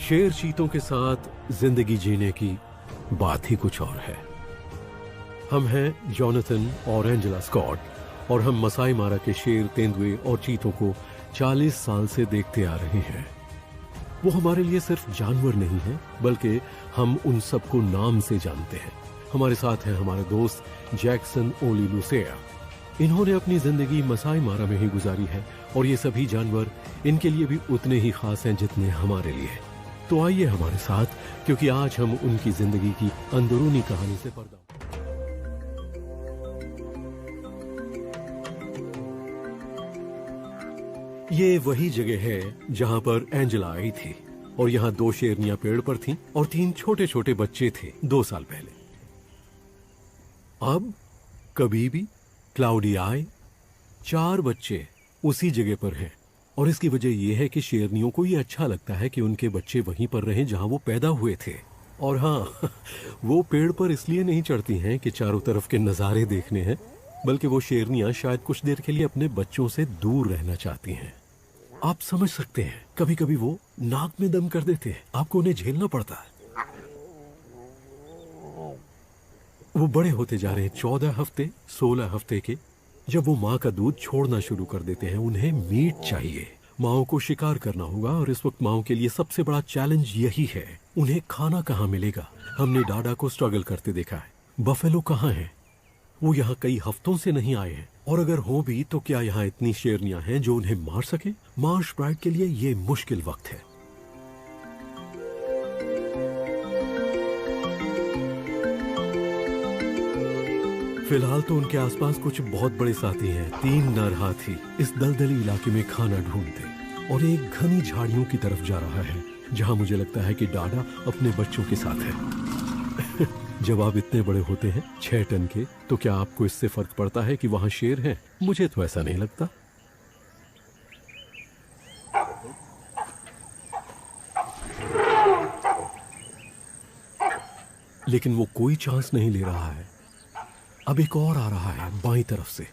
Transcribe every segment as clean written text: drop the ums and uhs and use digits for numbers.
शेर चीतों के साथ जिंदगी जीने की बात ही कुछ और है। हम हैं जोनाथन और एंजेला स्कॉट और हम मसाई मारा के शेर, तेंदुए और चीतों को 40 साल से देखते आ रहे हैं। वो हमारे लिए सिर्फ जानवर नहीं है, बल्कि हम उन सबको नाम से जानते हैं। हमारे साथ हैं हमारे दोस्त जैक्सन ओली लुसेया। इन्होंने अपनी जिंदगी मसाई मारा में ही गुजारी है और ये सभी जानवर इनके लिए भी उतने ही खास हैं जितने हमारे लिए। तो आइए हमारे साथ, क्योंकि आज हम उनकी जिंदगी की अंदरूनी कहानी से पर्दा। ये वही जगह है जहां पर एंजेला आई थी और यहाँ 2 शेरनियां पेड़ पर थीं और 3 छोटे छोटे बच्चे थे 2 साल पहले। अब कभी भी क्लाउडी आए 4 बच्चे उसी जगह पर हैं और इसकी वजह यह है कि शेरनियों को ये अच्छा लगता है कि उनके बच्चे वहीं पर रहें जहां वो पैदा हुए थे। और हाँ, वो पेड़ पर इसलिए नहीं चढ़ती हैं कि चारों तरफ के नज़ारे देखने हैं, बल्कि वो शेरनियां शायद कुछ देर के लिए अपने बच्चों से दूर रहना चाहती हैं। आप समझ सकते हैं, कभी कभी वो नाक में दम कर देते हैं, आपको उन्हें झेलना पड़ता है। वो बड़े होते जा रहे हैं, 14 हफ्ते 16 हफ्ते के। जब वो माँ का दूध छोड़ना शुरू कर देते हैं, उन्हें मीट चाहिए। माओ को शिकार करना होगा और इस वक्त माओ के लिए सबसे बड़ा चैलेंज यही है, उन्हें खाना कहाँ मिलेगा। हमने डाडा को स्ट्रगल करते देखा है। बफेलो कहाँ है? वो यहाँ कई हफ्तों से नहीं आए हैं, और अगर हो भी तो क्या यहाँ इतनी शेरनियां हैं जो उन्हें मार सके? मार्श ब्राइड के लिए ये मुश्किल वक्त है। फिलहाल तो उनके आसपास कुछ बहुत बड़े साथी हैं। 3 नर हाथी इस दलदली इलाके में खाना ढूंढते और एक घनी झाड़ियों की तरफ जा रहा है, जहां मुझे लगता है कि डाडा अपने बच्चों के साथ है। जब आप इतने बड़े होते हैं 6 टन के, तो क्या आपको इससे फर्क पड़ता है कि वहां शेर है? मुझे तो ऐसा नहीं लगता। लेकिन वो कोई चांस नहीं ले रहा है। अब एक और आ रहा है बाईं तरफ से।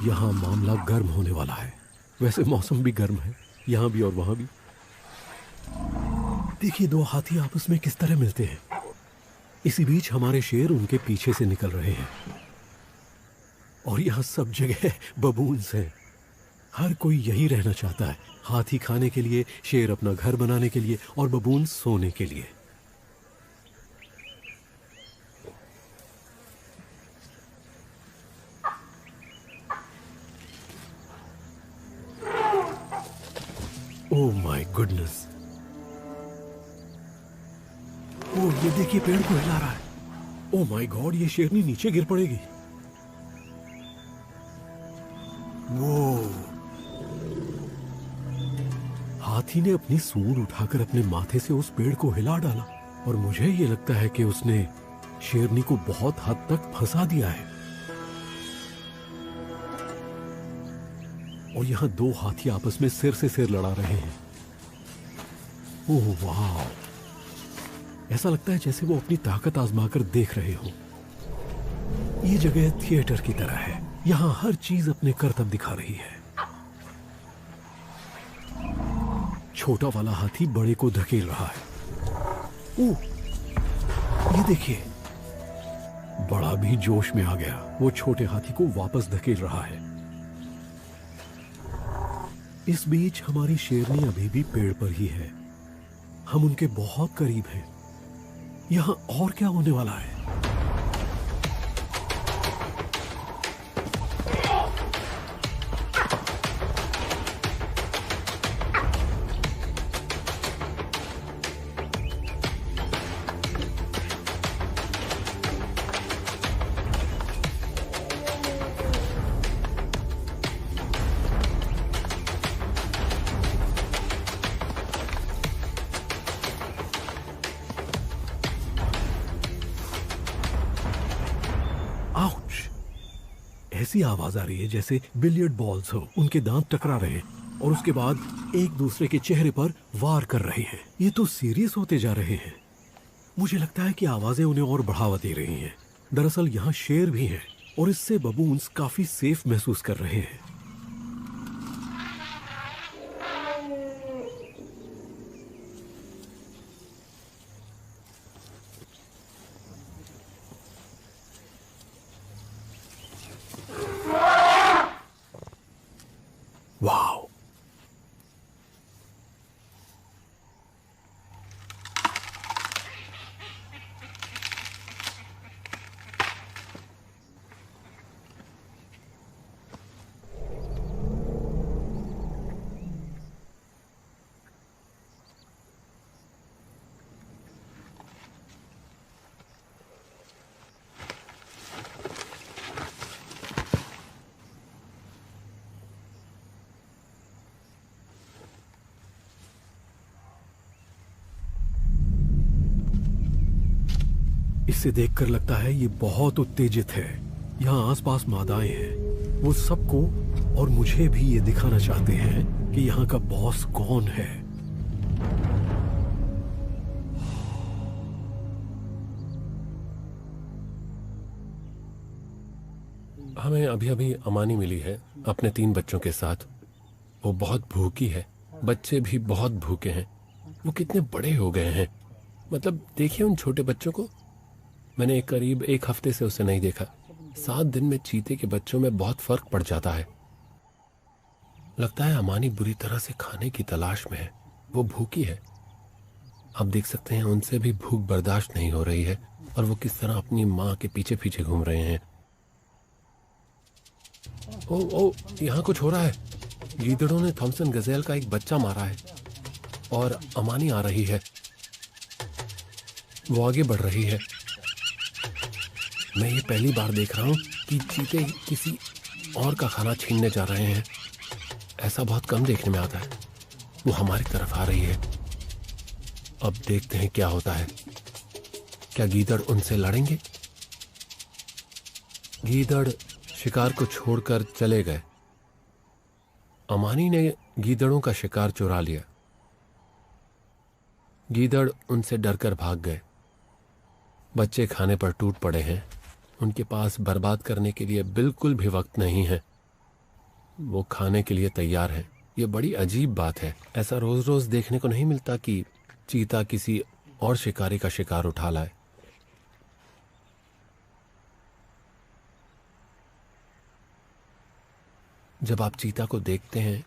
यहां मामला गर्म होने वाला है। वैसे मौसम भी गर्म है, यहां भी और वहां भी। देखिए 2 हाथी आपस में किस तरह मिलते हैं। इसी बीच हमारे शेर उनके पीछे से निकल रहे हैं और यहां सब जगह बबून्स हैं। हर कोई यही रहना चाहता है, हाथी खाने के लिए, शेर अपना घर बनाने के लिए और बबून्स सोने के लिए। Oh my goodness! ओह, ये देखिए पेड़ को हिला रहा है। ओह माय गॉड, ये शेरनी नीचे गिर पड़ेगी। वो हाथी ने अपनी सूंड उठाकर अपने माथे से उस पेड़ को हिला डाला और मुझे ये लगता है कि उसने शेरनी को बहुत हद तक फंसा दिया है। और यहां 2 हाथी आपस में सिर से सिर लड़ा रहे हैं। ओह वाह! ऐसा लगता है जैसे वो अपनी ताकत आजमाकर देख रहे हो। ये जगह थिएटर की तरह है, यहां हर चीज अपने करतब दिखा रही है। छोटा वाला हाथी बड़े को धकेल रहा है। ओह, ये देखिए, बड़ा भी जोश में आ गया। वो छोटे हाथी को वापस धकेल रहा है। इस बीच हमारी शेरनी अभी भी पेड़ पर ही है। हम उनके बहुत करीब हैं। यहां और क्या होने वाला है? ऐसी आवाज आ रही है जैसे बिलियर्ड बॉल्स हो, उनके दांत टकरा रहे हैं और उसके बाद एक दूसरे के चेहरे पर वार कर रहे हैं। ये तो सीरियस होते जा रहे हैं। मुझे लगता है कि आवाजें उन्हें और बढ़ावा दे रही हैं। दरअसल यहाँ शेर भी हैं और इससे बबून्स काफी सेफ महसूस कर रहे हैं। इसे देखकर लगता है ये बहुत उत्तेजित है। यहाँ आसपास मादाएं हैं। वो सबको और मुझे भी ये दिखाना चाहते हैं कि यहाँ का बॉस कौन है। हमें अभी अभी अमानी मिली है अपने 3 बच्चों के साथ। वो बहुत भूखी है, बच्चे भी बहुत भूखे हैं। वो कितने बड़े हो गए हैं, मतलब देखिए उन छोटे बच्चों को। मैंने करीब 1 हफ्ते से उसे नहीं देखा। 7 दिन में चीते के बच्चों में बहुत फर्क पड़ जाता है। लगता है अमानी बुरी तरह से खाने की तलाश में है। वो भूखी है। आप देख सकते हैं उनसे भी भूख बर्दाश्त नहीं हो रही है और वो किस तरह अपनी माँ के पीछे पीछे घूम रहे हैं। ओ, यहाँ कुछ हो रहा है। गीदड़ों ने थॉमसन गजेल का एक बच्चा मारा है और अमानी आ रही है। वो आगे बढ़ रही है। मैं ये पहली बार देख रहा हूँ कि चीते किसी और का खाना छीनने जा रहे हैं। ऐसा बहुत कम देखने में आता है। वो हमारी तरफ आ रही है। अब देखते हैं क्या होता है। क्या गीदड़ उनसे लड़ेंगे? गीदड़ शिकार को छोड़कर चले गए। अमानी ने गीदड़ों का शिकार चुरा लिया। गीदड़ उनसे डरकर भाग गए। बच्चे खाने पर टूट पड़े हैं। उनके पास बर्बाद करने के लिए बिल्कुल भी वक्त नहीं है। वो खाने के लिए तैयार हैं। ये बड़ी अजीब बात है। ऐसा रोज रोज देखने को नहीं मिलता कि चीता किसी और शिकारी का शिकार उठा लाए। जब आप चीता को देखते हैं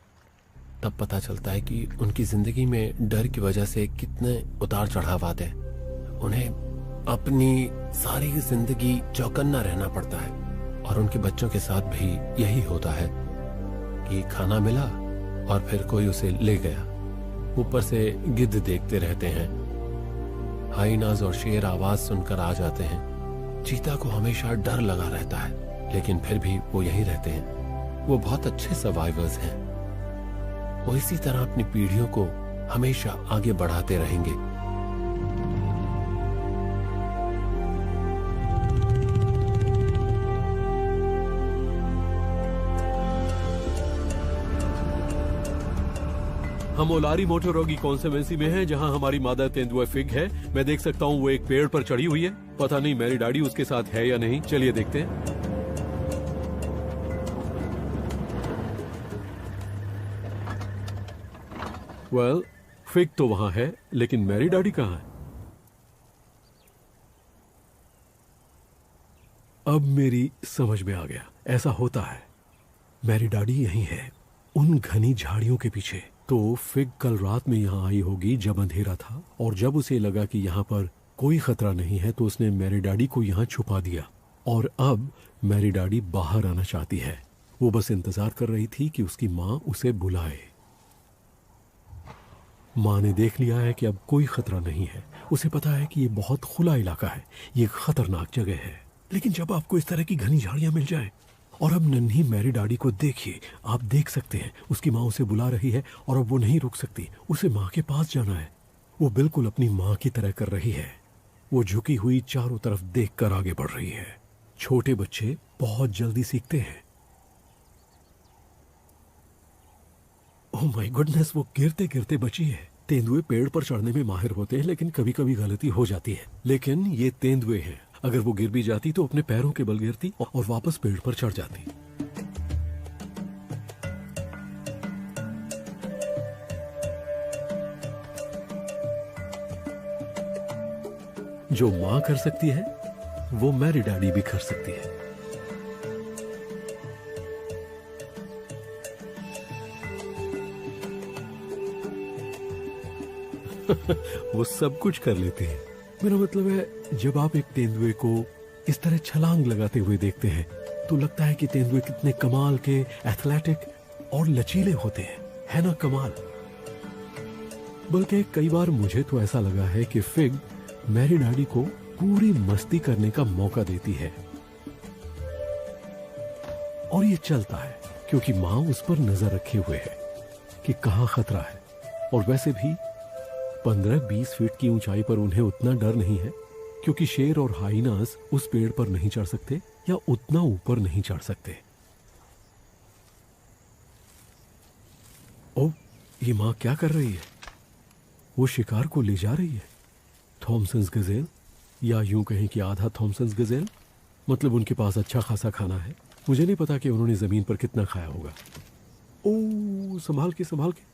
तब पता चलता है कि उनकी जिंदगी में डर की वजह से कितने उतार चढ़ाव आते हैं। उन्हें अपनी सारी जिंदगी चौकन्ना रहना पड़ता है और उनके बच्चों के साथ भी यही होता है कि खाना मिला और फिर कोई उसे ले गया। ऊपर से गिद्ध देखते रहते हैं। हाइनाज और शेर आवाज सुनकर आ जाते हैं। चीता को हमेशा डर लगा रहता है, लेकिन फिर भी वो यहीं रहते हैं। वो बहुत अच्छे सर्वाइवर्स हैं। वो इसी तरह अपनी पीढ़ियों को हमेशा आगे बढ़ाते रहेंगे। हम ओलारी मोटोरोगी कॉन्स्टिट्यूएंसी में हैं, जहां हमारी मादा तेंदुआ फिग है। मैं देख सकता हूं वो एक पेड़ पर चढ़ी हुई है। पता नहीं मेरी डैडी उसके साथ है या नहीं। चलिए देखते हैं। वेल, फिग तो वहां है, लेकिन मेरी डैडी कहाँ है? अब मेरी समझ में आ गया। ऐसा होता है, मेरी डैडी यहीं है, उन घनी झाड़ियों के पीछे। तो फिग कल रात में यहाँ आई होगी जब अंधेरा था, और जब उसे लगा कि यहाँ पर कोई खतरा नहीं है तो उसने मेरी डैडी को यहाँ छुपा दिया। और अब मेरी डैडी बाहर आना चाहती है। वो बस इंतजार कर रही थी कि उसकी माँ उसे बुलाए। माँ ने देख लिया है कि अब कोई खतरा नहीं है। उसे पता है कि ये बहुत खुला इलाका है, ये खतरनाक जगह है। लेकिन जब आपको इस तरह की घनी झाड़ियां मिल जाएं, और अब नन्ही मेरी डैडी को देखिए, आप देख सकते हैं उसकी माँ उसे बुला रही है और अब वो नहीं रुक सकती। उसे माँ के पास जाना है। वो बिल्कुल अपनी माँ की तरह कर रही है। वो झुकी हुई चारों तरफ देखकर आगे बढ़ रही है। छोटे बच्चे बहुत जल्दी सीखते हैं। ओह माय गुडनेस, वो गिरते गिरते बची है। तेंदुए पेड़ पर चढ़ने में माहिर होते हैं, लेकिन कभी कभी गलती हो जाती है। लेकिन ये तेंदुए हैं। अगर वो गिर भी जाती तो अपने पैरों के बल गिरती और वापस पेड़ पर चढ़ जाती। जो माँ कर सकती है वो मेरी डैडी भी कर सकती है। वो सब कुछ कर लेते हैं। मेरा मतलब है, जब आप एक तेंदुए को इस तरह छलांग लगाते हुए देखते हैं तो लगता है कि तेंदुए कितने कमाल के एथलेटिक और लचीले होते हैं, है ना? कमाल। बल्कि कई बार मुझे तो ऐसा लगा है कि फिग मेरी डैडी को पूरी मस्ती करने का मौका देती है। और ये चलता है क्योंकि माँ उस पर नजर रखे हुए है कि कहाँ खतरा है। और वैसे भी 15-20 फीट की ऊंचाई पर उन्हें उतना डर नहीं है क्योंकि शेर और हाइनास उस पेड़ पर नहीं चढ़ सकते या उतना ऊपर नहीं चढ़ सकते। ओ, ये माँ क्या कर रही है? वो शिकार को ले जा रही है। थॉमसन्स गजेल, या यूं कहें कि आधा थॉमसन्स गजेल। मतलब उनके पास अच्छा खासा खाना है। मुझे नहीं पता कि उन्होंने जमीन पर कितना खाया होगा। ओ, संभाल के संभाल के।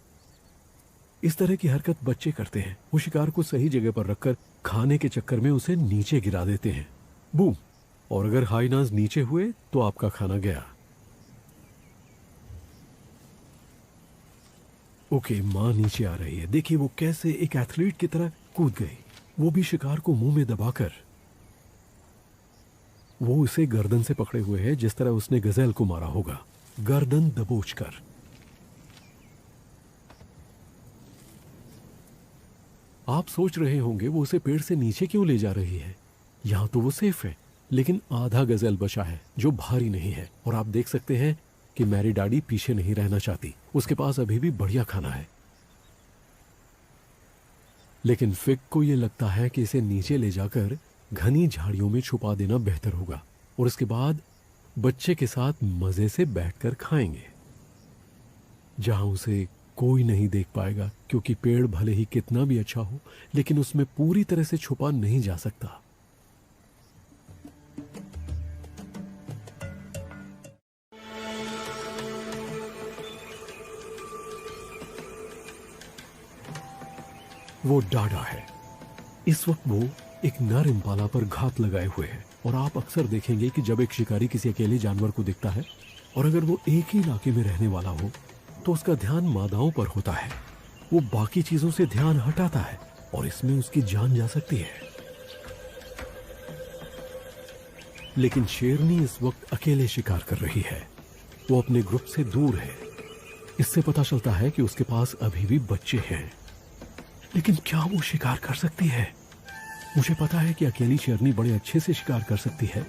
इस तरह की हरकत बच्चे करते हैं। वो शिकार को सही जगह पर रखकर खाने के चक्कर में उसे नीचे गिरा देते हैं। बूम! और अगर हाइनास नीचे हुए तो आपका खाना गया। ओके, माँ नीचे आ रही है। देखिए वो कैसे एक एथलीट की तरह कूद गई, वो भी शिकार को मुंह में दबाकर। वो उसे गर्दन से पकड़े हुए है, जिस तरह उसने गजेल को मारा होगा, गर्दन दबोचकर। आप सोच रहे होंगे वो उसे पेड़ से नीचे क्यों ले जा रही है? यहां तो वो सेफ है, लेकिन आधा गजेल बचा है जो भारी नहीं है। और आप देख सकते हैं कि मैरी डाडी पीछे नहीं रहना चाहती। उसके पास अभी भी बढ़िया खाना है। लेकिन फिग को यह लगता है कि इसे नीचे ले जाकर घनी झाड़ियों में छुपा देना बेहतर होगा, और इसके बाद बच्चे के साथ मजे से बैठकर खाएंगे, जहां उसे कोई नहीं देख पाएगा। क्योंकि पेड़ भले ही कितना भी अच्छा हो, लेकिन उसमें पूरी तरह से छुपा नहीं जा सकता। वो डाडा है। इस वक्त वो एक नर इम्पाला पर घात लगाए हुए है। और आप अक्सर देखेंगे कि जब एक शिकारी किसी अकेले जानवर को दिखता है, और अगर वो एक ही इलाके में रहने वाला हो, तो उसका ध्यान मादाओं पर होता है। वो बाकी चीजों से ध्यान हटाता है, और इसमें उसकी जान जा सकती है। लेकिन शेरनी इस वक्त अकेले शिकार कर रही है। वो अपने ग्रुप से दूर है। इससे पता चलता है कि उसके पास अभी भी बच्चे हैं। लेकिन क्या वो शिकार कर सकती है? मुझे पता है कि अकेली शेरनी बड़े अच्छे से शिकार कर सकती है।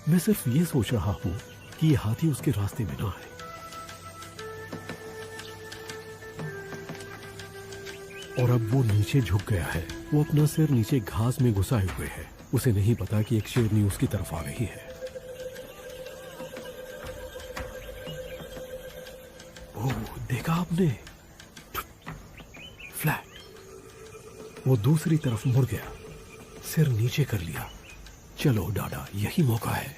मैं सिर्फ ये सोच रहा हूं कि ये हाथी उसके रास्ते में ना आए। और अब वो नीचे झुक गया है। वो अपना सिर नीचे घास में घुसाए हुए है। उसे नहीं पता कि एक शेरनी उसकी तरफ आ रही है। ओह, देखा आपने? फ्लैट। वो दूसरी तरफ मुड़ गया, सिर नीचे कर लिया। चलो डाडा, यही मौका है।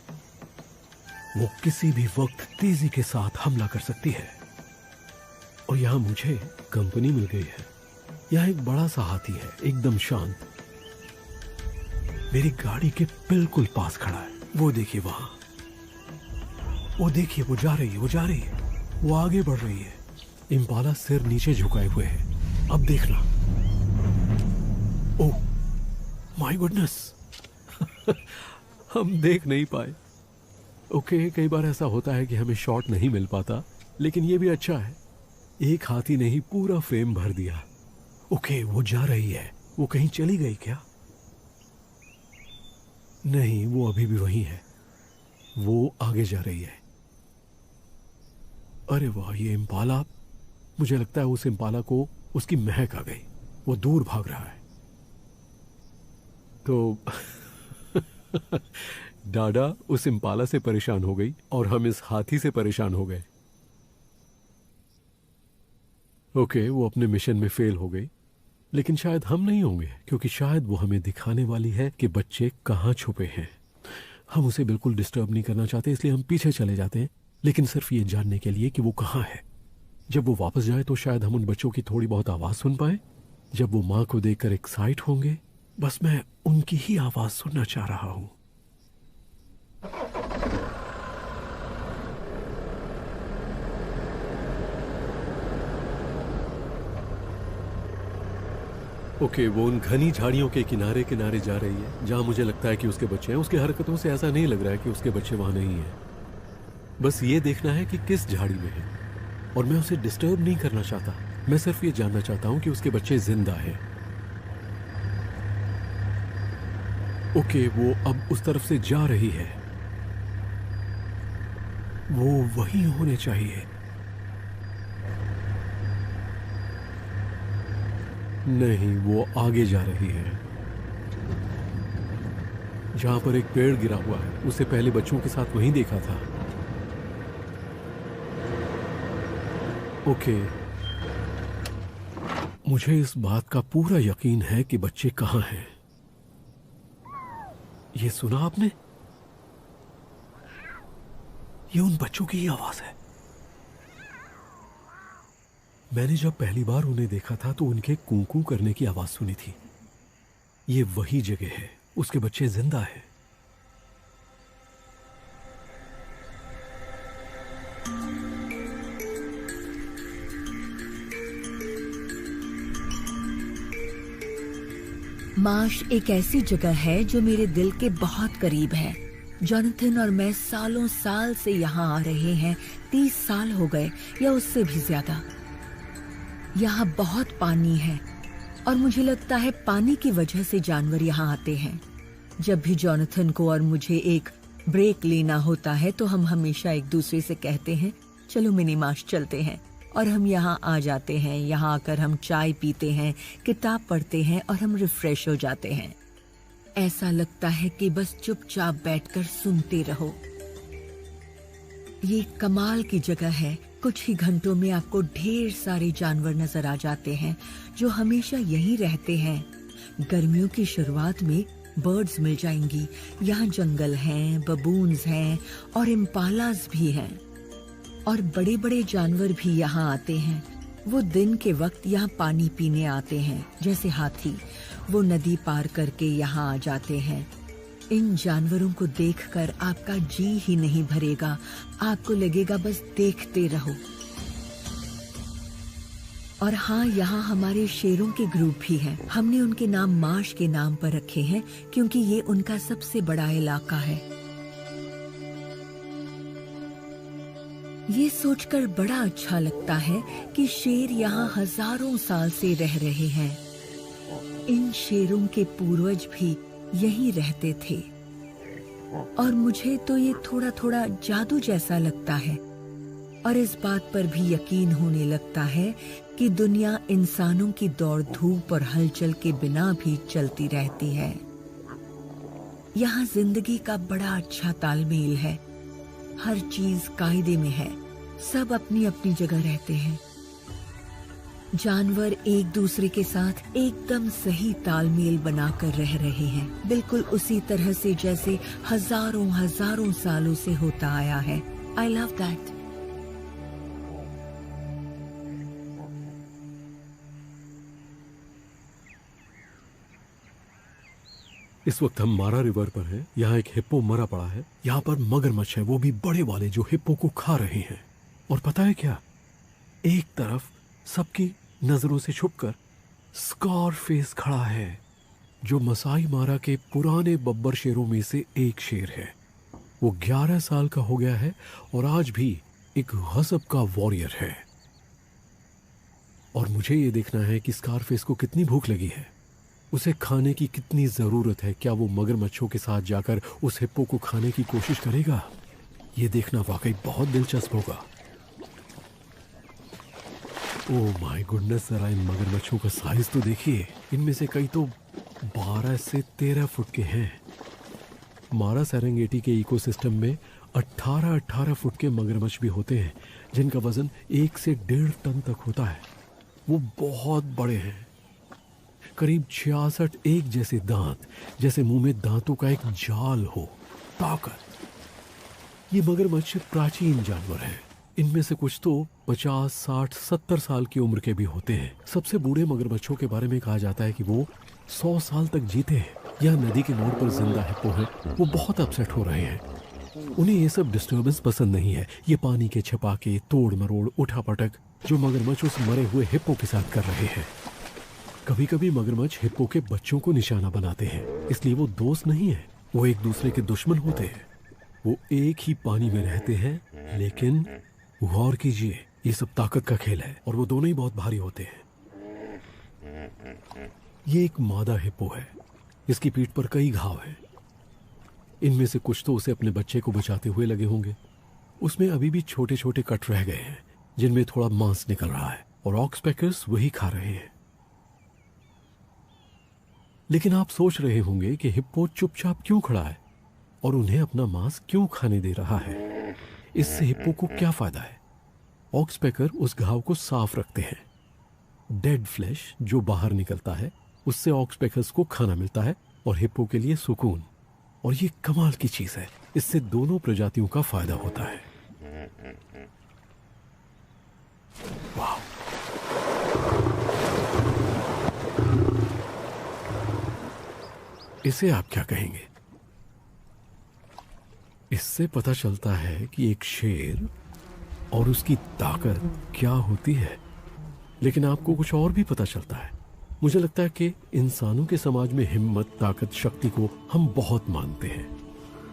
वो किसी भी वक्त तेजी के साथ हमला कर सकती है। और यहां मुझे कंपनी मिल गई है। यह एक बड़ा सा हाथी है, एकदम शांत। मेरी गाड़ी के बिल्कुल पास खड़ा है। वो देखिए वहां, वो देखिए, वो जा रही है, वो जा रही है, वो आगे बढ़ रही है। इम्पाला सिर नीचे झुकाए हुए है। अब देखना। ओह माय गुडनेस, हम देख नहीं पाए। ओके, कई बार ऐसा होता है कि हमें शॉट नहीं मिल पाता, लेकिन ये भी अच्छा है। एक हाथी ने ही पूरा फ्रेम भर दिया। ओके, वो जा रही है। वो कहीं चली गई क्या? नहीं, वो अभी भी वहीं है। वो आगे जा रही है। अरे वाह, ये इम्पाला, मुझे लगता है उस इम्पाला को उसकी महक आ गई। वो दूर भाग रहा है। तो डाडा उस इम्पाला से परेशान हो गई और हम इस हाथी से परेशान हो गए। ओके, वो अपने मिशन में फेल हो गई, लेकिन शायद हम नहीं होंगे, क्योंकि शायद वो हमें दिखाने वाली है कि बच्चे कहाँ छुपे हैं। हम उसे बिल्कुल डिस्टर्ब नहीं करना चाहते, इसलिए हम पीछे चले जाते हैं, लेकिन सिर्फ ये जानने के लिए कि वो कहाँ है। जब वो वापस जाए तो शायद हम उन बच्चों की थोड़ी बहुत आवाज सुन पाए। जब वो माँ को देखकर एक्साइट होंगे, बस मैं उनकी ही आवाज सुनना चाह रहा हूं। ओके, वो उन घनी झाड़ियों के किनारे किनारे जा रही है, जहां मुझे लगता है कि उसके बच्चे हैं। उसकी हरकतों से ऐसा नहीं लग रहा है कि उसके बच्चे वहां नहीं हैं। बस ये देखना है कि किस झाड़ी में है, और मैं उसे डिस्टर्ब नहीं करना चाहता। मैं सिर्फ ये जानना चाहता हूं कि उसके बच्चे जिंदा हैं। ओके, वो अब उस तरफ से जा रही है। वो वहीं होने चाहिए। नहीं, वो आगे जा रही है। जहां पर एक पेड़ गिरा हुआ है, उसे पहले बच्चों के साथ वहीं देखा था। ओके, मुझे इस बात का पूरा यकीन है कि बच्चे कहां हैं। ये सुना आपने? ये उन बच्चों की ही आवाज है। मैंने जब पहली बार उन्हें देखा था तो उनके कूकू करने की आवाज सुनी थी। ये वही जगह है, उसके बच्चे जिंदा हैं। मार्श एक ऐसी जगह है जो मेरे दिल के बहुत करीब है। जॉनथन और मैं सालों साल से यहाँ आ रहे हैं। 30 साल हो गए या उससे भी ज्यादा। यहाँ बहुत पानी है और मुझे लगता है पानी की वजह से जानवर यहाँ आते हैं। जब भी जॉनथन को और मुझे एक ब्रेक लेना होता है तो हम हमेशा एक दूसरे से कहते हैं, चलो मिनी मार्श चलते हैं। और हम यहाँ आ जाते हैं। यहाँ आकर हम चाय पीते हैं, किताब पढ़ते हैं और हम रिफ्रेश हो जाते हैं। ऐसा लगता है कि बस चुपचाप बैठकर सुनते रहो। ये कमाल की जगह है। कुछ ही घंटों में आपको ढेर सारे जानवर नजर आ जाते हैं जो हमेशा यहीं रहते हैं। गर्मियों की शुरुआत में बर्ड्स मिल जाएंगी। यहाँ जंगल हैं, बबून्स हैं और इम्पालास भी हैं। और बड़े बड़े जानवर भी यहाँ आते हैं। वो दिन के वक्त यहाँ पानी पीने आते हैं, जैसे हाथी। वो नदी पार करके यहाँ आ जाते हैं। इन जानवरों को देखकर आपका जी ही नहीं भरेगा। आपको लगेगा बस देखते रहो। और हाँ, यहाँ हमारे शेरों के ग्रुप भी हैं। हमने उनके नाम मार्श के नाम पर रखे हैं क्योंकि ये उनका सबसे बड़ा इलाका है। ये सोचकर बड़ा अच्छा लगता है कि शेर यहाँ हजारों साल से रह रहे हैं। इन शेरों के पूर्वज भी यहीं रहते थे। और मुझे तो ये थोड़ा थोड़ा जादू जैसा लगता है। और इस बात पर भी यकीन होने लगता है कि दुनिया इंसानों की दौड़ धूप और हलचल के बिना भी चलती रहती है। यहाँ जिंदगी का बड़ा अच्छा तालमेल है। हर चीज कायदे में है। सब अपनी अपनी जगह रहते हैं। जानवर एक दूसरे के साथ एकदम सही तालमेल बनाकर रह रहे हैं, बिल्कुल उसी तरह से जैसे हजारों हजारों सालों से होता आया है। I love that. इस वक्त हम मारा रिवर पर हैं। यहाँ एक हिप्पो मरा पड़ा है। यहाँ पर मगरमच्छ है, वो भी बड़े वाले, जो हिप्पो को खा रहे हैं। और पता है क्या, एक तरफ सबकी नजरों से छुपकर स्कारफेस खड़ा है, जो मसाई मारा के पुराने बब्बर शेरों में से एक शेर है। वो 11 साल का हो गया है और आज भी एक गजब का वॉरियर है। और मुझे ये देखना है कि स्कारफेस को कितनी भूख लगी है, उसे खाने की कितनी जरूरत है। क्या वो मगरमच्छों के साथ जाकर उस हिप्पो को खाने की कोशिश करेगा? ये देखना वाकई बहुत दिलचस्प होगा। ओह माय गुडनेस, जरा इन मगरमच्छों का साइज तो देखिए। इनमें से कई तो 12 से 13 फुट के हैं। मारा सेरेंगेटी के इकोसिस्टम में 18 फुट के मगरमच्छ भी होते हैं, जिनका वजन 1 से 1.5 टन तक होता है। वो बहुत बड़े हैं, करीब 66 एक जैसे दांत, जैसे मुंह में दांतों का एक जाल हो। ताकत। ये मगरमच्छ प्राचीन जानवर हैं। इनमें से कुछ तो 50, 60, 70 साल की उम्र के भी होते हैं। सबसे बूढ़े मगरमच्छों के बारे में कहा जाता है कि वो 100 साल तक जीते हैं। यह नदी के मोड़ पर जिंदा हिप्पो है। वो बहुत अपसेट हो रहे हैं। उन्हें ये सब डिस्टर्बेंस पसंद नहीं है। ये पानी के छपाके, तोड़ मरोड़, उठापटक जो मगरमच्छ उस मरे हुए हिप्पो के साथ कर रहे हैं। कभी कभी मगरमच्छ हिप्पो के बच्चों को निशाना बनाते हैं, इसलिए वो दोस्त नहीं है, वो एक दूसरे के दुश्मन होते हैं। वो एक ही पानी में रहते हैं, लेकिन गौर कीजिए, ये सब ताकत का खेल है और वो दोनों ही बहुत भारी होते हैं। ये एक मादा हिप्पो है। इसकी पीठ पर कई घाव हैं। इनमें से कुछ तो उसे अपने बच्चे को बचाते हुए लगे होंगे। उसमें अभी भी छोटे छोटे कट रह गए हैं, जिनमें थोड़ा मांस निकल रहा है और ऑक्सपेकर्स वही खा रहे हैं। लेकिन आप सोच रहे होंगे कि हिप्पो चुपचाप क्यों खड़ा है और उन्हें अपना मांस क्यों खाने दे रहा है। इससे हिप्पो को क्या फायदा है? ऑक्सपेकर उस घाव को साफ रखते हैं। डेड फ्लैश जो बाहर निकलता है उससे ऑक्सपेकर्स को खाना मिलता है और हिप्पो के लिए सुकून। और ये कमाल की चीज है, इससे दोनों प्रजातियों का फायदा होता है। वाह! इसे आप क्या कहेंगे? इससे पता चलता है कि एक शेर और उसकी ताकत क्या होती है। लेकिन आपको कुछ और भी पता चलता है। मुझे लगता है कि इंसानों के समाज में हिम्मत, ताकत, शक्ति को हम बहुत मानते हैं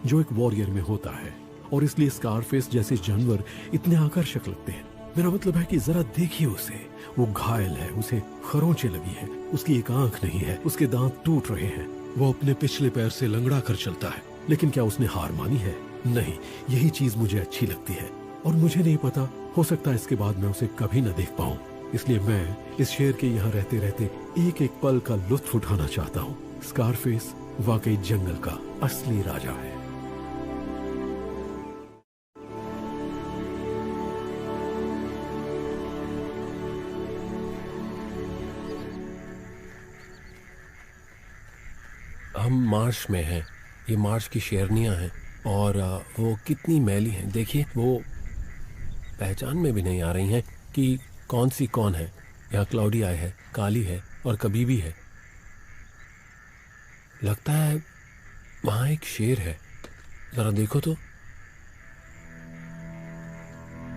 जो एक वॉरियर में होता है, और इसलिए स्कारफेस जैसे जानवर इतने आकर्षक लगते हैं। मेरा मतलब है कि जरा देखिए उसे, वो घायल है, उसे खरोंचें लगी हैं, उसकी एक आंख नहीं है, उसके दांत टूट रहे हैं, वो अपने पिछले पैर से लंगड़ा कर चलता है। लेकिन क्या उसने हार मानी है? नहीं, यही चीज मुझे अच्छी लगती है। और मुझे नहीं पता, हो सकता है इसके बाद मैं उसे कभी न देख पाऊं। इसलिए मैं इस शेर के यहाँ रहते रहते एक एक पल का लुत्फ उठाना चाहता हूँ। स्कारफेस वाकई जंगल का असली राजा है। हम मार्श में हैं। ये मार्श की शेरनियां हैं और वो कितनी मैली हैं। देखिए, वो पहचान में भी नहीं आ रही हैं कि कौन सी कौन है। यहाँ क्लाउडी आई है, काली है और कभी भी है। लगता है वहां एक शेर है, जरा देखो तो।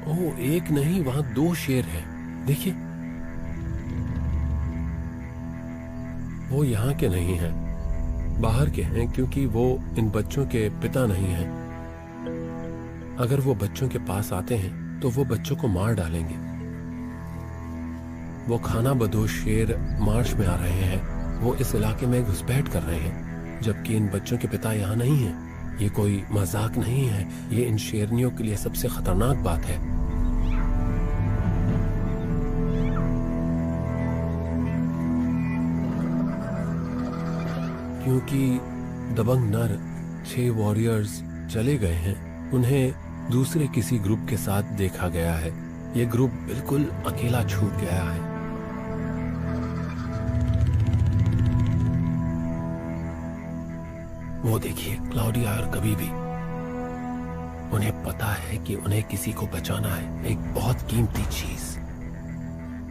ओह, एक नहीं, वहां 2 शेर हैं। देखिए, वो यहाँ के नहीं हैं, बाहर के हैं, क्योंकि वो इन बच्चों के पिता नहीं हैं। अगर वो बच्चों के पास आते हैं तो वो बच्चों को मार डालेंगे। वो खाना बदोश शेर मार्श में आ रहे हैं। वो इस इलाके में घुसपैठ कर रहे हैं, जबकि इन बच्चों के पिता यहाँ नहीं हैं। ये कोई मजाक नहीं है, ये इन शेरनियों के लिए सबसे खतरनाक बात है। क्योंकि दबंग नर 6 वॉरियर्स चले गए हैं, उन्हें दूसरे किसी ग्रुप के साथ देखा गया है। ये ग्रुप बिल्कुल अकेला छूट गया है। वो देखिए, क्लाउडिया और कभी भी, उन्हें पता है कि उन्हें किसी को बचाना है, एक बहुत कीमती चीज।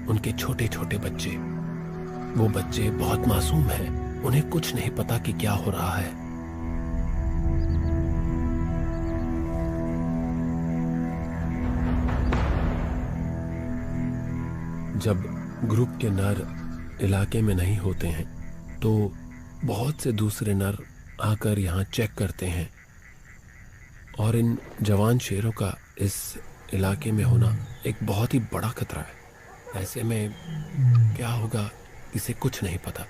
उनके छोटे छोटे बच्चे, वो बच्चे बहुत मासूम हैं, उन्हें कुछ नहीं पता कि क्या हो रहा है। जब ग्रुप के नर इलाके में नहीं होते हैं तो बहुत से दूसरे नर आकर यहाँ चेक करते हैं, और इन जवान शेरों का इस इलाके में होना एक बहुत ही बड़ा खतरा है। ऐसे में क्या होगा इसे कुछ नहीं पता।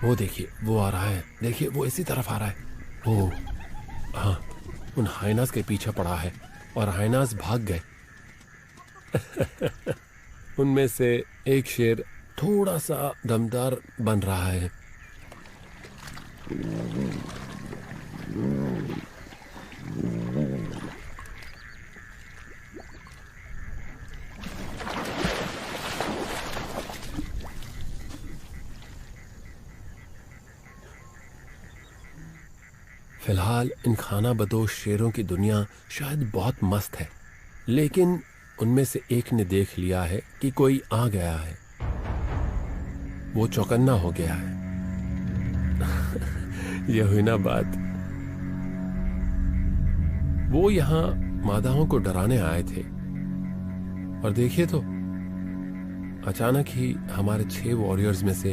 वो देखिए, वो आ रहा है, देखिए वो इसी तरफ आ रहा है। ओह हाँ, उन हाइनास के पीछे पड़ा है और हाइनास भाग गए। उनमें से एक शेर थोड़ा सा दमदार बन रहा है। फिलहाल इन खाना बदोश शेरों की दुनिया शायद बहुत मस्त है, लेकिन उनमें से एक ने देख लिया है कि कोई आ गया है। वो चौकन्ना हो गया है। यह हुई ना बात। वो यहाँ मादाओं को डराने आए थे, और देखिए तो अचानक ही हमारे 6 वॉरियर्स में से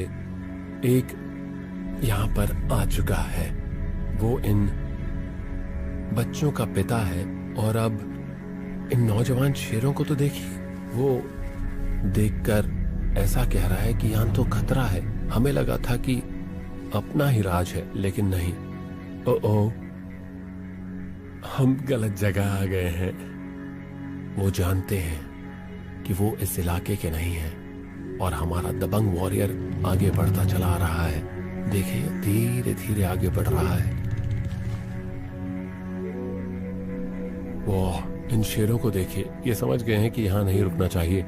एक यहाँ पर आ चुका है। वो इन बच्चों का पिता है, और अब इन नौजवान शेरों को तो देखिए, वो देखकर ऐसा कह रहा है कि यहाँ तो खतरा है। हमें लगा था कि अपना ही राज है, लेकिन नहीं। ओ हम गलत जगह आ गए हैं। वो जानते हैं कि वो इस इलाके के नहीं हैं और हमारा दबंग वॉरियर आगे बढ़ता चला आ रहा है। देखिए धीरे धीरे आगे बढ़ रहा है। वो इन शेरों को देखिए, ये समझ गए हैं कि यहाँ नहीं रुकना चाहिए।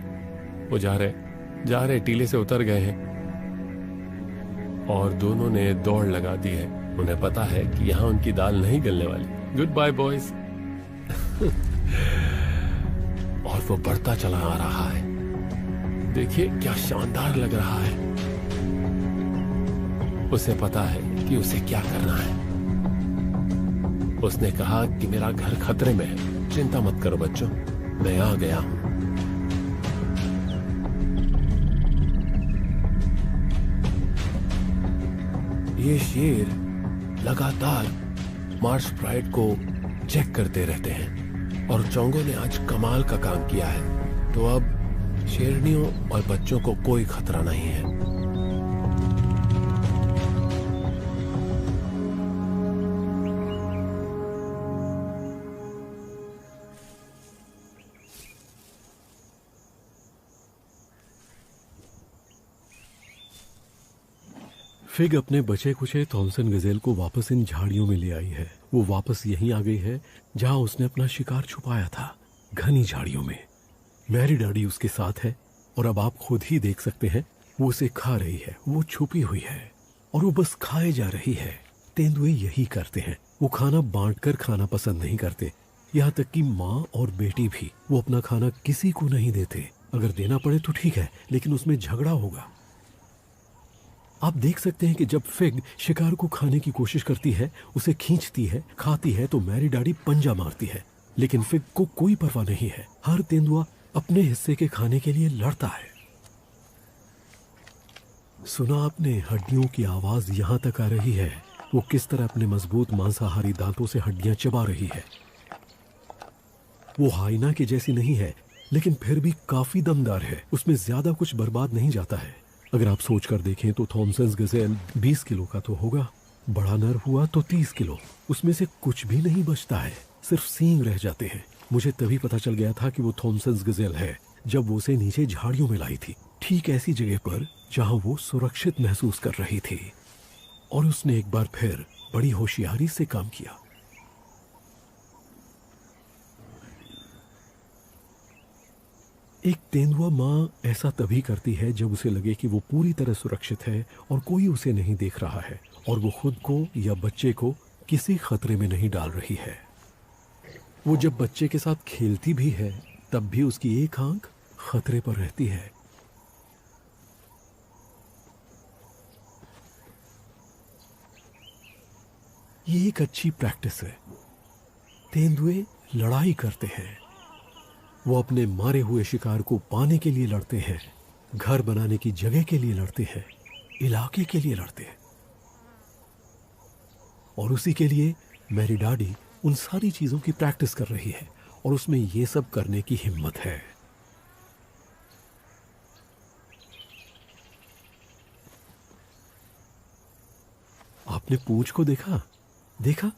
वो जा रहे टीले से उतर गए हैं और दोनों ने दौड़ लगा दी है। उन्हें पता है कि यहाँ उनकी दाल नहीं गलने वाली। Goodbye boys. और वो बढ़ता चला आ रहा है। देखिए क्या शानदार लग रहा है। उसे पता है कि उसे क्या करना है। उसने कहा कि मेरा घर खतरे में है, चिंता मत करो बच्चों, मैं आ गया हूं। ये शेर लगातार मार्श प्राइड को चेक करते रहते हैं और चोंगो ने आज कमाल का काम किया है। तो अब शेरनियों और बच्चों को कोई खतरा नहीं है। फिग अपने बचे कुचे थॉमसन गजेल को वापस इन झाड़ियों में ले आई है। वो वापस यहीं आ गई है जहां उसने अपना शिकार छुपाया था, घनी झाड़ियों में। मैरी डैडी उसके साथ है और अब आप खुद ही देख सकते हैं वो उसे खा रही है। वो छुपी हुई है और वो बस खाए जा रही है। तेंदुए यही करते हैं, वो खाना बांटकर खाना पसंद नहीं करते। यहाँ तक कि माँ और बेटी भी। वो अपना खाना किसी को नहीं देते। अगर देना पड़े तो ठीक है, लेकिन उसमें झगड़ा होगा। आप देख सकते हैं कि जब फिग शिकार को खाने की कोशिश करती है, उसे खींचती है, खाती है, तो मैरी डैडी पंजा मारती है। लेकिन फिग को कोई परवाह नहीं है। हर तेंदुआ अपने हिस्से के खाने के लिए लड़ता है। सुना आपने हड्डियों की आवाज यहां तक आ रही है। वो किस तरह अपने मजबूत मांसाहारी दांतों से हड्डियां चबा रही है। वो हाइना की जैसी नहीं है, लेकिन फिर भी काफी दमदार है। उसमें ज्यादा कुछ बर्बाद नहीं जाता है। अगर आप सोच कर देखें तो थॉमसन गजेल 20 किलो का तो होगा, बड़ा नर हुआ तो 30 किलो। उसमें से कुछ भी नहीं बचता है, सिर्फ सींग रह जाते हैं। मुझे तभी पता चल गया था कि वो थॉमसन गजेल है जब वो उसे नीचे झाड़ियों में लाई थी, ठीक ऐसी जगह पर जहां वो सुरक्षित महसूस कर रही थी। और उसने एक बार फिर बड़ी होशियारी से काम किया। एक तेंदुआ माँ ऐसा तभी करती है जब उसे लगे कि वो पूरी तरह सुरक्षित है और कोई उसे नहीं देख रहा है और वो खुद को या बच्चे को किसी खतरे में नहीं डाल रही है। वो जब बच्चे के साथ खेलती भी है तब भी उसकी एक आंख खतरे पर रहती है। ये एक अच्छी प्रैक्टिस है। तेंदुए लड़ाई करते हैं। वो अपने मारे हुए शिकार को पाने के लिए लड़ते हैं, घर बनाने की जगह के लिए लड़ते हैं, इलाके के लिए लड़ते हैं। और उसी के लिए मैरी डैडी उन सारी चीजों की प्रैक्टिस कर रही है और उसमें ये सब करने की हिम्मत है। आपने पूंछ को देखा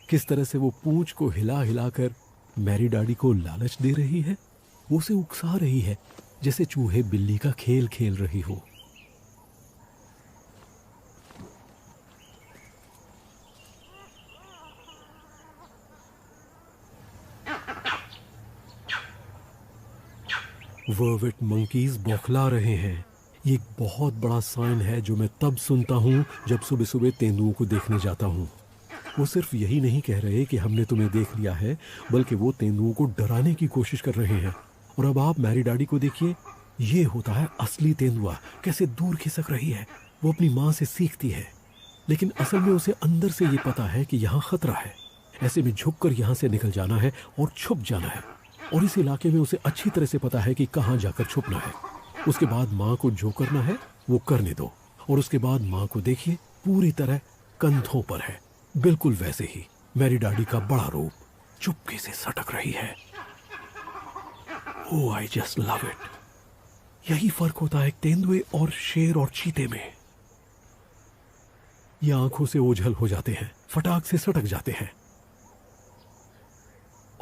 किस तरह से वो पूंछ को हिला हिलाकर मैरी डैडी को लालच दे रही है। वो उसे उकसा रही है जैसे चूहे बिल्ली का खेल खेल रही हो। वर्विट मंकीज बौखला रहे हैं। ये एक बहुत बड़ा साइन है जो मैं तब सुनता हूं जब सुबह सुबह तेंदुओं को देखने जाता हूं। वो सिर्फ यही नहीं कह रहे कि हमने तुम्हें देख लिया है, बल्कि वो तेंदुओं को डराने की कोशिश कर रहे हैं। और अब आप मैरी डैडी को देखिए, ये होता है असली तेंदुआ, कैसे दूर खिसक रही है। वो अपनी माँ से सीखती है, लेकिन असल में उसे अंदर से ये पता है कि यहाँ खतरा है। ऐसे में झुककर यहाँ से निकल जाना है और छुप जाना है। और इस इलाके में उसे अच्छी तरह से पता है कि कहाँ जाकर छुपना है। उसके बाद माँ को जो करना है वो करने दो। और उसके बाद माँ को देखिए, पूरी तरह कंधों पर है, बिल्कुल वैसे ही मैरी डैडी का बड़ा रूप चुपके से सटक रही है। ओह, आई जस्ट लव इट। यही फर्क होता है तेंदुए और शेर और चीते में। ये आंखों से ओझल हो जाते हैं, फटाक से सटक जाते हैं।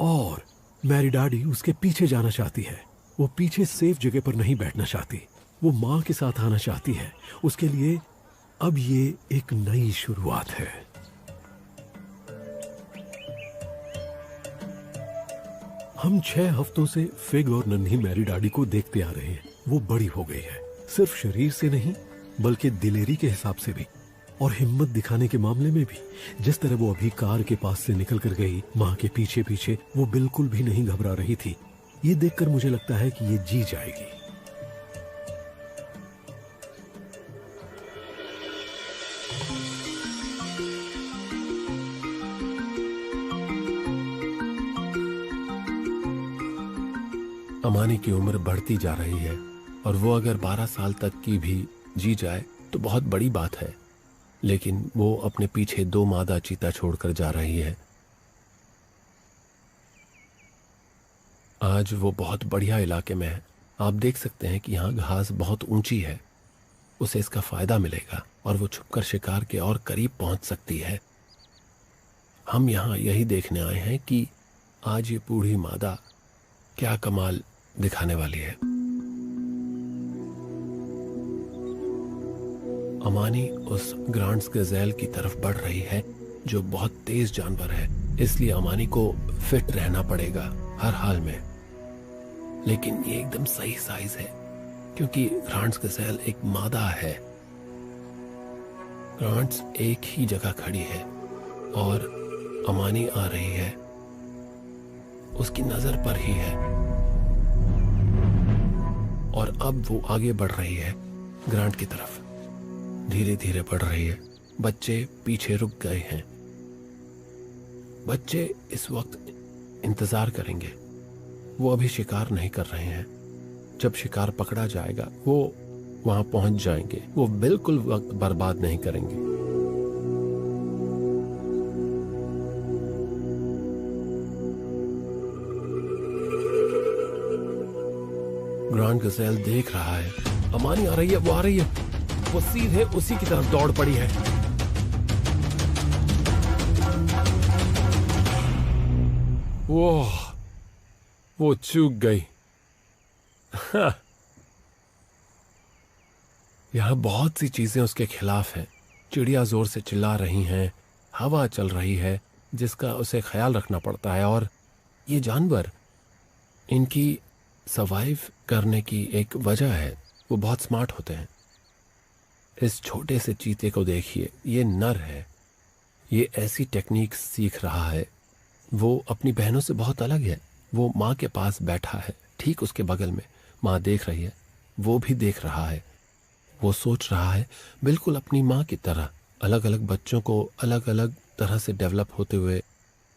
और मैरी डैडी उसके पीछे जाना चाहती है, वो पीछे सेफ जगह पर नहीं बैठना चाहती, वो माँ के साथ आना चाहती है। उसके लिए अब ये एक नई शुरुआत है। हम 6 हफ्तों से फिग और नन्ही मैरी डाडी को देखते आ रहे हैं। वो बड़ी हो गई है, सिर्फ शरीर से नहीं बल्कि दिलेरी के हिसाब से भी और हिम्मत दिखाने के मामले में भी। जिस तरह वो अभी कार के पास से निकल कर गई माँ के पीछे पीछे, वो बिल्कुल भी नहीं घबरा रही थी। ये देखकर मुझे लगता है कि ये जी जाएगी। अमानी की उम्र बढ़ती जा रही है और वो अगर 12 साल तक की भी जी जाए तो बहुत बड़ी बात है, लेकिन वो अपने पीछे 2 मादा चीता छोड़कर जा रही है। आज वो बहुत बढ़िया इलाके में है। आप देख सकते हैं कि यहाँ घास बहुत ऊंची है, उसे इसका फायदा मिलेगा और वो छुपकर शिकार के और करीब पहुंच सकती है। हम यहाँ यही देखने आए हैं कि आज ये बूढ़ी मादा क्या कमाल दिखाने वाली है। अमानी उस ग्रांड्स गज़ेल की तरफ बढ़ रही है जो बहुत तेज जानवर है, इसलिए अमानी को फिट रहना पड़ेगा हर हाल में। लेकिन ये एकदम सही साइज है क्योंकि ग्रांड्स गज़ेल एक मादा है। ग्रांड्स एक ही जगह खड़ी है और अमानी आ रही है, उसकी नजर पर ही है और अब वो आगे बढ़ रही है ग्रांड की तरफ, धीरे धीरे बढ़ रही है। बच्चे पीछे रुक गए हैं। बच्चे इस वक्त इंतजार करेंगे, वो अभी शिकार नहीं कर रहे हैं। जब शिकार पकड़ा जाएगा वो वहां पहुंच जाएंगे। वो बिल्कुल वक्त बर्बाद नहीं करेंगे। ग्रांड गज़ेल देख रहा है अमानी आ रही है, वो आ रही है। वो सीधे उसी की तरफ दौड़ पड़ी है। वो चूक गई। यहां बहुत सी चीजें उसके खिलाफ हैं। चिड़िया जोर से चिल्ला रही हैं, हवा चल रही है जिसका उसे ख्याल रखना पड़ता है, और ये जानवर इनकी सर्वाइव करने की एक वजह है। वो बहुत स्मार्ट होते हैं। इस छोटे से चीते को देखिए, ये नर है। ये ऐसी टेक्निक सीख रहा है। वो अपनी बहनों से बहुत अलग है। वो माँ के पास बैठा है, ठीक उसके बगल में। माँ देख रही है, वो भी देख रहा है। वो सोच रहा है बिल्कुल अपनी माँ की तरह। अलग अलग बच्चों को अलग अलग तरह से डेवलप होते हुए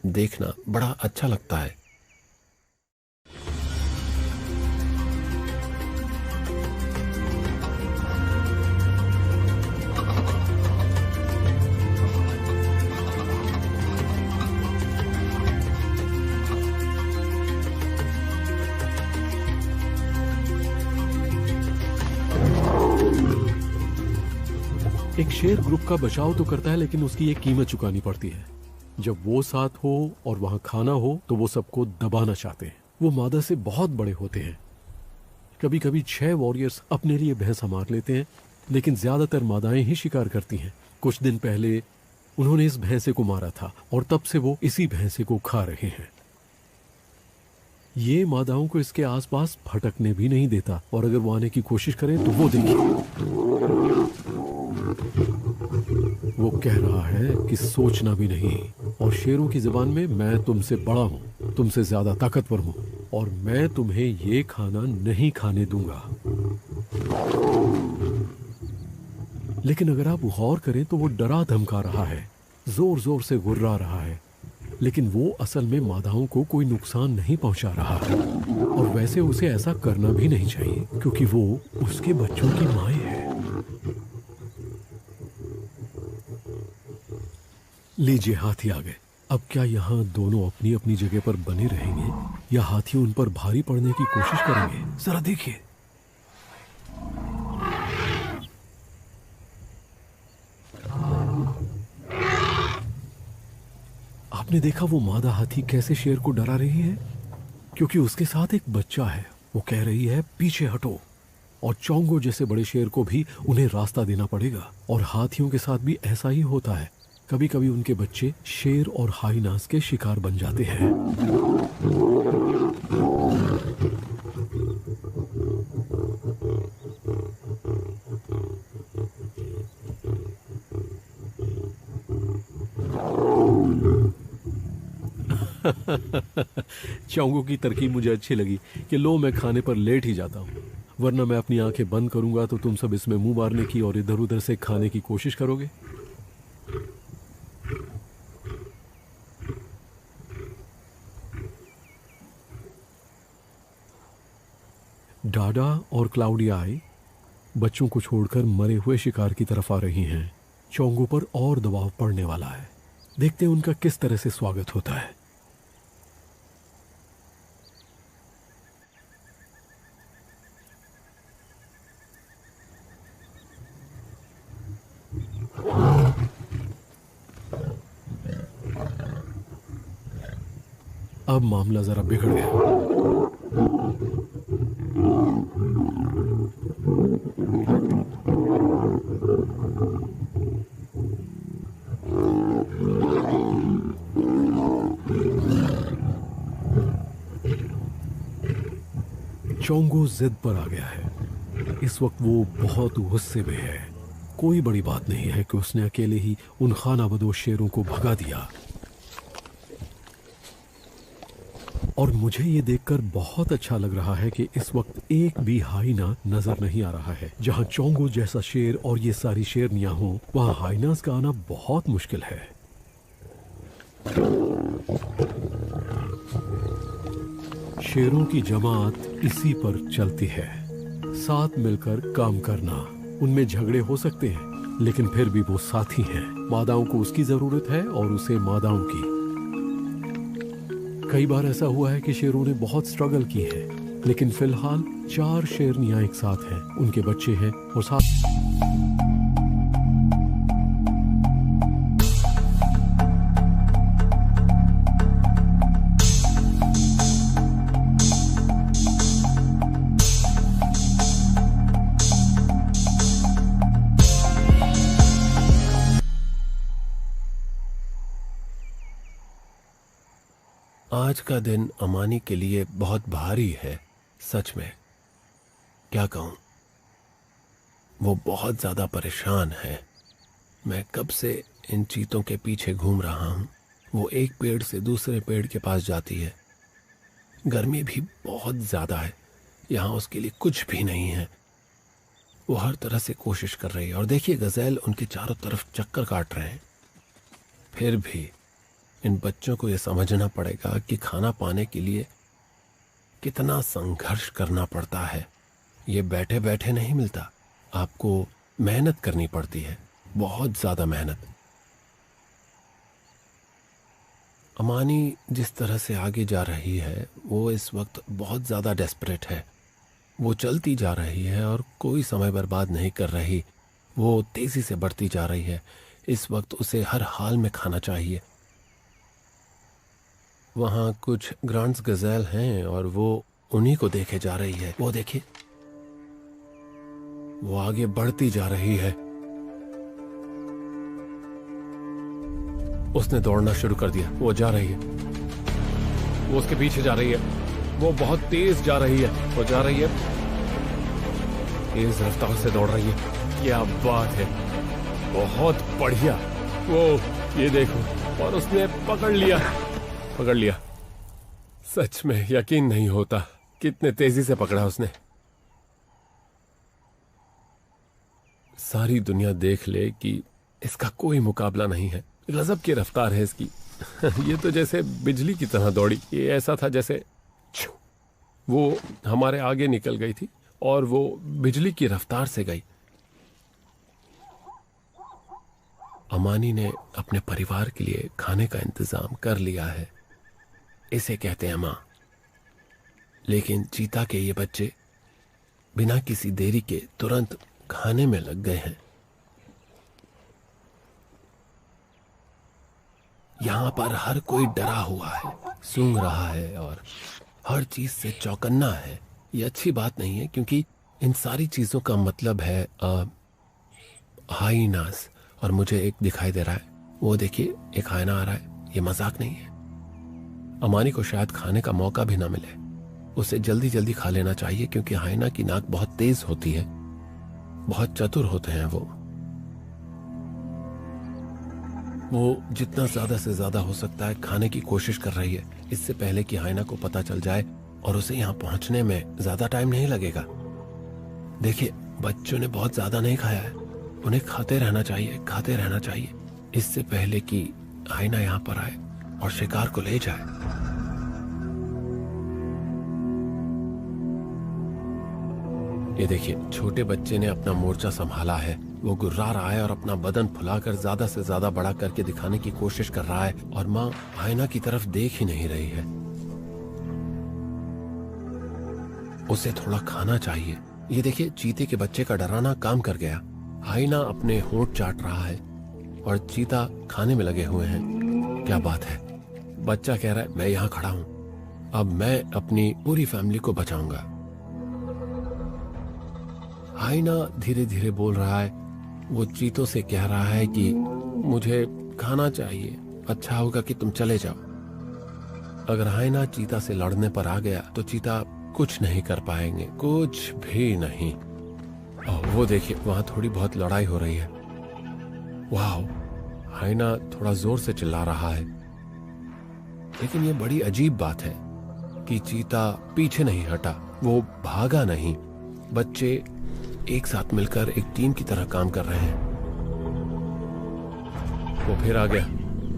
देखना बड़ा अच्छा लगता है। एक शेर ग्रुप का बचाव तो करता है, लेकिन उसकी एक कीमत चुकानी पड़ती है। जब वो साथ हो और वहां खाना हो तो वो सबको दबाना चाहते हैं। वो मादा से बहुत बड़े होते हैं। कभी कभी 6 वॉरियर्स अपने लिए भैंसा मार लेते हैं, लेकिन ज्यादातर मादाएं ही शिकार करती हैं। कुछ दिन पहले उन्होंने इस भैंसे को मारा था और तब से वो इसी भैंसे को खा रहे हैं। ये मादाओं को इसके आसपास फटकने भी नहीं देता, और अगर वो आने की कोशिश करे तो वो देखिए, वो कह रहा है कि सोचना भी नहीं। और शेरों की जुबान में, मैं तुमसे बड़ा हूं, तुमसे ज्यादा ताकतवर हूं, और मैं तुम्हें ये खाना नहीं खाने दूंगा। लेकिन अगर आप गौर करें तो वो डरा धमका रहा है, जोर जोर से गुर्रा रहा है, लेकिन वो असल में मादाओं को कोई नुकसान नहीं पहुंचा रहा है। और वैसे उसे ऐसा करना भी नहीं चाहिए, क्योंकि वो उसके बच्चों की माँ है। लीजिए, हाथी आ गए। अब क्या यहाँ दोनों अपनी अपनी जगह पर बने रहेंगे या हाथी उन पर भारी पड़ने की कोशिश करेंगे? जरा देखिए। आपने देखा वो मादा हाथी कैसे शेर को डरा रही है? क्योंकि उसके साथ एक बच्चा है। वो कह रही है पीछे हटो। और चोंगो जैसे बड़े शेर को भी उन्हें रास्ता देना पड़ेगा। और हाथियों के साथ भी ऐसा ही होता है, कभी कभी उनके बच्चे शेर और हाइनास के शिकार बन जाते हैं। चोंगो की तरकीब मुझे अच्छी लगी कि लो मैं खाने पर लेट ही जाता हूँ, वरना मैं अपनी आंखें बंद करूंगा तो तुम सब इसमें मुंह मारने की और इधर उधर से खाने की कोशिश करोगे। डाडा और क्लाउडिया आई बच्चों को छोड़कर मरे हुए शिकार की तरफ आ रही हैं। चोंगो पर और दबाव पड़ने वाला है। देखते हैं उनका किस तरह से स्वागत होता है। अब मामला जरा बिगड़ गया। चोंगो जिद पर आ गया है। इस वक्त वो बहुत गुस्से में है। कोई बड़ी बात नहीं है कि उसने अकेले ही उन खानाबदोश शेरों को भगा दिया। और मुझे ये देखकर बहुत अच्छा लग रहा है कि इस वक्त एक भी हाइना नजर नहीं आ रहा है। जहां चोंगो जैसा शेर और ये सारी शेरनियां हों, वहां हाइनास का आना बहुत मुश्किल है। शेरों की जमात इसी पर चलती है, साथ मिलकर काम करना। उनमें झगड़े हो सकते हैं, लेकिन फिर भी वो साथी हैं। मादाओं को उसकी जरूरत है और उसे मादाओं की। कई बार ऐसा हुआ है कि शेरों ने बहुत स्ट्रगल की है, लेकिन फिलहाल 4 शेरनियां एक साथ हैं, उनके बच्चे हैं और साथ। आज का दिन अमानी के लिए बहुत भारी है। सच में क्या कहूं, वो बहुत ज्यादा परेशान है। मैं कब से इन चीतों के पीछे घूम रहा हूं। वो एक पेड़ से दूसरे पेड़ के पास जाती है। गर्मी भी बहुत ज्यादा है, यहां उसके लिए कुछ भी नहीं है। वो हर तरह से कोशिश कर रही है। और देखिए, गज़ेल उनके चारों तरफ चक्कर काट रहे हैं। फिर भी इन बच्चों को यह समझना पड़ेगा कि खाना पाने के लिए कितना संघर्ष करना पड़ता है। ये बैठे बैठे नहीं मिलता, आपको मेहनत करनी पड़ती है, बहुत ज्यादा मेहनत। अमानी जिस तरह से आगे जा रही है, वो इस वक्त बहुत ज्यादा डेस्परेट है। वो चलती जा रही है और कोई समय बर्बाद नहीं कर रही। वो तेजी से बढ़ती जा रही है। इस वक्त उसे हर हाल में खाना चाहिए। वहां कुछ ग्रांड्स गज़ेल हैं और वो उन्हीं को देखे जा रही है। वो देखिए, वो आगे बढ़ती जा रही है। उसने दौड़ना शुरू कर दिया। वो जा रही है, वो उसके पीछे जा रही है। वो बहुत तेज जा रही है। वो जा रही है, तेज रफ्तार से दौड़ रही है। क्या बात है, बहुत बढ़िया। वो ये देखो, और उसने पकड़ लिया। सच में यकीन नहीं होता कितने तेजी से पकड़ा उसने। सारी दुनिया देख ले कि इसका कोई मुकाबला नहीं है। गजब की रफ्तार है इसकी। ये तो जैसे बिजली की तरह दौड़ी। ये ऐसा था जैसे वो हमारे आगे निकल गई थी और वो बिजली की रफ्तार से गई। अमानी ने अपने परिवार के लिए खाने का इंतजाम कर लिया है, इसे कहते हैं मां। लेकिन चीता के ये बच्चे बिना किसी देरी के तुरंत खाने में लग गए हैं। यहां पर हर कोई डरा हुआ है, सूंघ रहा है और हर चीज से चौकन्ना है। ये अच्छी बात नहीं है, क्योंकि इन सारी चीजों का मतलब है हाइनास। और मुझे एक दिखाई दे रहा है, वो देखिए एक हाइना आ रहा है। ये मजाक नहीं है। अमानी को शायद खाने का मौका भी ना मिले, उसे जल्दी जल्दी खा लेना चाहिए, क्योंकि हाइना की नाक बहुत तेज होती है, बहुत चतुर होते हैं वो जितना ज्यादा से ज्यादा हो सकता है खाने की कोशिश कर रही है, इससे पहले कि हाइना को पता चल जाए, और उसे यहाँ पहुंचने में ज्यादा टाइम नहीं लगेगा। देखिए बच्चों ने बहुत ज्यादा नहीं खाया है, उन्हें खाते रहना चाहिए, खाते रहना चाहिए, इससे पहले कि हाइना यहाँ पर आए और शिकार को ले जाए। ये देखिए छोटे बच्चे ने अपना मोर्चा संभाला है, वो गुर्रा रहा है और अपना बदन फुलाकर ज्यादा से ज्यादा बड़ा करके दिखाने की कोशिश कर रहा है, और माँ हाइना की तरफ देख ही नहीं रही है। उसे थोड़ा खाना चाहिए। ये देखिए चीते के बच्चे का डराना काम कर गया। हाइना अपने होंठ चाट रहा है और चीता खाने में लगे हुए हैं। क्या बात है, बच्चा कह रहा है मैं यहाँ खड़ा हूं, अब मैं अपनी पूरी फैमिली को बचाऊंगा। हाइना धीरे धीरे बोल रहा है, वो चीतों से कह रहा है कि मुझे खाना चाहिए, अच्छा होगा कि तुम चले जाओ। अगर हाइना चीता से लड़ने पर आ गया तो चीता कुछ नहीं कर पाएंगे, कुछ भी नहीं। और वो देखिए वहां थोड़ी बहुत लड़ाई हो रही है। वाह, हाइना थोड़ा जोर से चिल्ला रहा है, लेकिन ये बड़ी अजीब बात है कि चीता पीछे नहीं हटा, वो भागा नहीं। बच्चे एक साथ मिलकर एक टीम की तरह काम कर रहे हैं। वो फिर आ गया,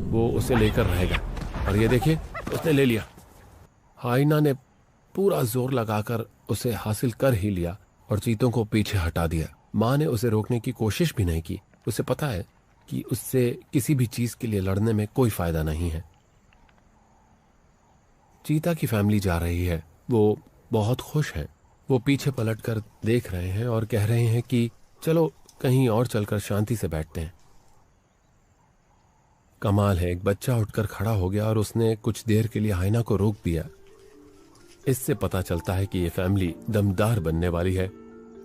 वो उसे लेकर रहेगा, और ये देखिए उसने ले लिया। हाइना ने पूरा जोर लगाकर उसे हासिल कर ही लिया और चीतों को पीछे हटा दिया। माँ ने उसे रोकने की कोशिश भी नहीं की, उसे पता है कि उससे किसी भी चीज के लिए लड़ने में कोई फायदा नहीं है। चीता की फैमिली जा रही है, वो बहुत खुश है। वो पीछे पलटकर देख रहे हैं और कह रहे हैं कि चलो कहीं और चलकर शांति से बैठते हैं। कमाल है, एक बच्चा उठकर खड़ा हो गया और उसने कुछ देर के लिए हाइना को रोक दिया। इससे पता चलता है कि ये फैमिली दमदार बनने वाली है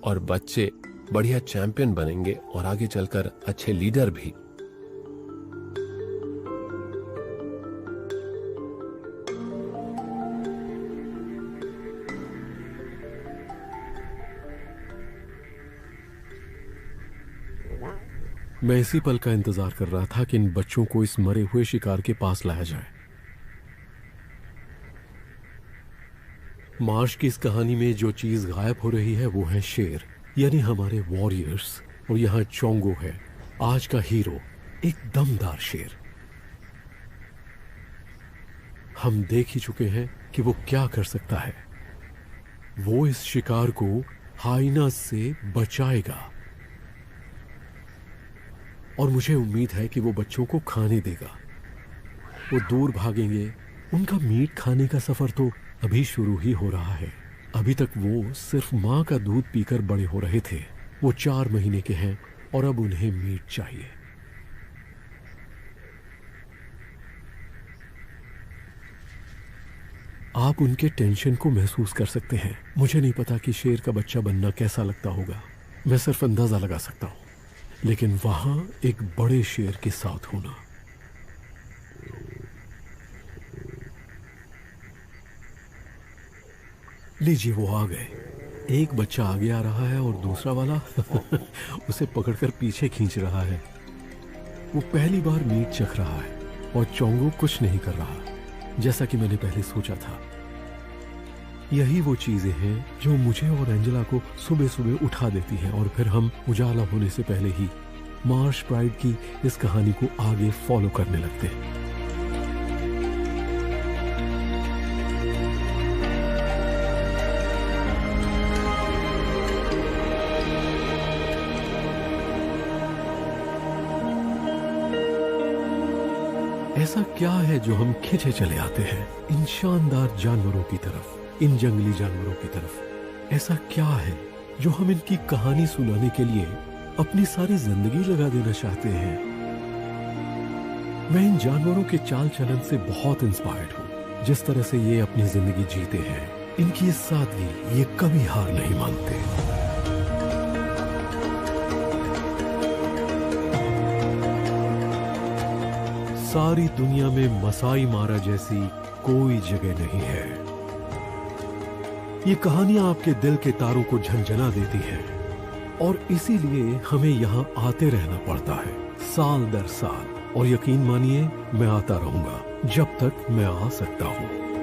और बच्चे बढ़िया चैंपियन बनेंगे और आगे चलकर अच्छे लीडर भी। मैं इसी पल का इंतजार कर रहा था कि इन बच्चों को इस मरे हुए शिकार के पास लाया जाए। मार्श की इस कहानी में जो चीज गायब हो रही है वो है शेर, यानी हमारे वॉरियर्स। और यहाँ चोंगो है, आज का हीरो, एक दमदार शेर। हम देख ही चुके हैं कि वो क्या कर सकता है। वो इस शिकार को हाइना से बचाएगा और मुझे उम्मीद है कि वो बच्चों को खाने देगा। वो दूर भागेंगे, उनका मीट खाने का सफर तो अभी शुरू ही हो रहा है। अभी तक वो सिर्फ माँ का दूध पीकर बड़े हो रहे थे। वो 4 महीने के हैं और अब उन्हें मीट चाहिए। आप उनके टेंशन को महसूस कर सकते हैं। मुझे नहीं पता कि शेर का बच्चा बनना कैसा लगता होगा, मैं सिर्फ अंदाजा लगा सकता हूं। लेकिन वहां एक बड़े शेर के साथ होना, लीजिए वो आ गए। एक बच्चा आगे आ रहा है और दूसरा वाला उसे पकड़कर पीछे खींच रहा है। वो पहली बार मीट चख रहा है और चोंगो कुछ नहीं कर रहा, जैसा कि मैंने पहले सोचा था। यही वो चीजें हैं जो मुझे और एंजेला को सुबह सुबह उठा देती हैं और फिर हम उजाला होने से पहले ही मार्श प्राइड की इस कहानी को आगे फॉलो करने लगते हैं। ऐसा क्या है जो हम खिंचे चले आते हैं इन शानदार जानवरों की तरफ, इन जंगली जानवरों की तरफ? ऐसा क्या है जो हम इनकी कहानी सुनाने के लिए अपनी सारी जिंदगी लगा देना चाहते हैं? मैं इन जानवरों के चाल चलन से बहुत इंस्पायर्ड हूँ, जिस तरह से ये अपनी जिंदगी जीते हैं। इनकी ये सादगी, ये कभी हार नहीं मानते। सारी दुनिया में मसाई मारा जैसी कोई जगह नहीं है। ये कहानियां आपके दिल के तारों को झंझना देती हैं और इसीलिए हमें यहाँ आते रहना पड़ता है साल दर साल। और यकीन मानिए मैं आता रहूंगा जब तक मैं आ सकता हूँ।